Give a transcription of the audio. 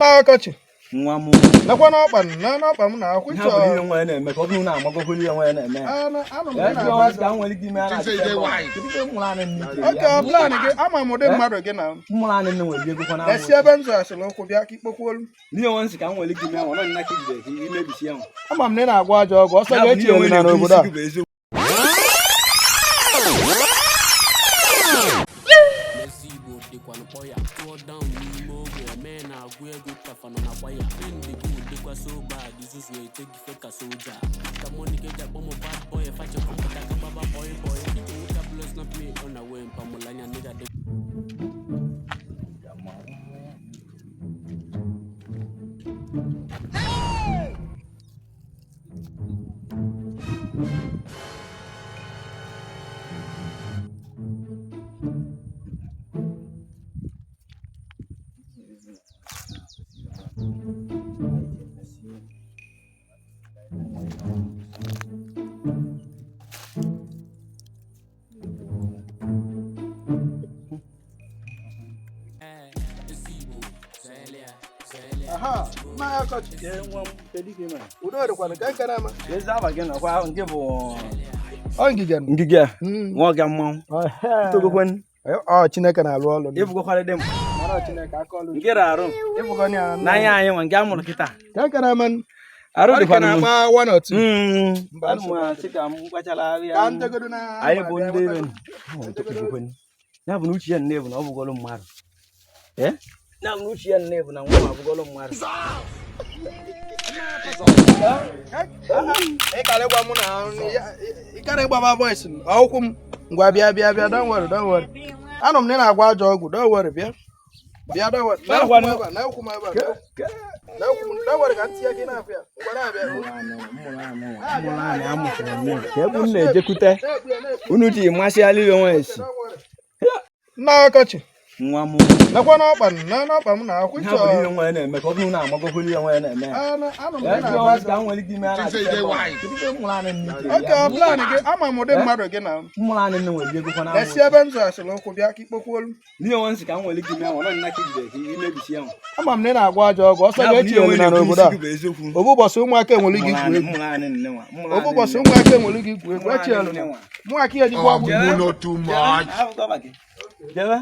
Okochi. Nwamu. Nakwa n'ọkpa m na akwụ chọ. Ha bụ nwa na-eme ka ọ bụrụ na amagokwu ihe nwa na-eme. Anụ m na ka nwere ike ime ara. Okay, plan gị ama m ụdị mmadụ gị na. Mmụrụ anị nwere ego kwa na. Esi ebe nzọ asịrị ụkwụ bịa ka ikpokwu olu. N'ihe nwa nsị ka nwere ike ime nwa nọ nna ka ijide ka imebisi ya. Ama m na ị na-agwa ajọ ọgwụ ọsọ ga-echi elu na n'obodo a. Aha, ma Okochi. Nwa m kedu ka ime? Udo dịkwana ka nkara ama. Ezi aba gị nakwa nke bụ ngige. Nwa ga mmanwụ. Togokwen. Chineke na-alụ ọlụ. Ịbụgokwara dị m. Mara Chineke aka ọlụ. Nke arụ. Ịbụgoni ya. N'anya anyị nwa nke amụrụ kịta. Ka nkara ama. Arụ dịkwa na ma one or two. Mba chika m gbachala ahịa. Ka ntegodo na. Anyị bụ ndị ibe. Ya bụ na uche ya nne bụ na ọ bụgolo mmadụ. Na mruchi ya nne bụ na nwa abụgolo mmadụ. Ị karị gwa mụ na ị karị gbaba voice akwụkwọ m ngwa bịa don't worry. Anọ m na-agwa ajọ ọgwụ don't worry bịa don't worry. Na ekwu m ebe don't worry ka ntị ya gị na-afịa. Ngwa na-abịa. Ka ebu na-ejekwute unu ji masịalị iwe nwa esi. Nna Okochi. Nwa m. Nakwa n'ọkpa m na akwụ chọ. Ha bụ ihe nwa na-eme ka ọ bụrụ na amagokwu ihe nwa na-eme. Anụ m na-agwa ka nwere ike ime ara. Okay, plan gị ama m ụdị mmadụ gị na. Mmụrụ anị nwere ego kwa na. Esi ebe nzọ asịrị ụkwụ bịa ka ikpokwu olu. N'ihe nwa nsị ka nwere ike ime nwa nọ nna ka ijide ka imebisi ya. Ama m na ị na-agwa ajọ ọgwụ ọsọ ga-echi elu na n'obodo a. Ụbọchị ụmụaka enwere gị igwu egwu. Ụbọchị ụmụaka enwere gị igwu egwu echi elu. Ụmụaka ihe jikwa ọgwụ. Jebe.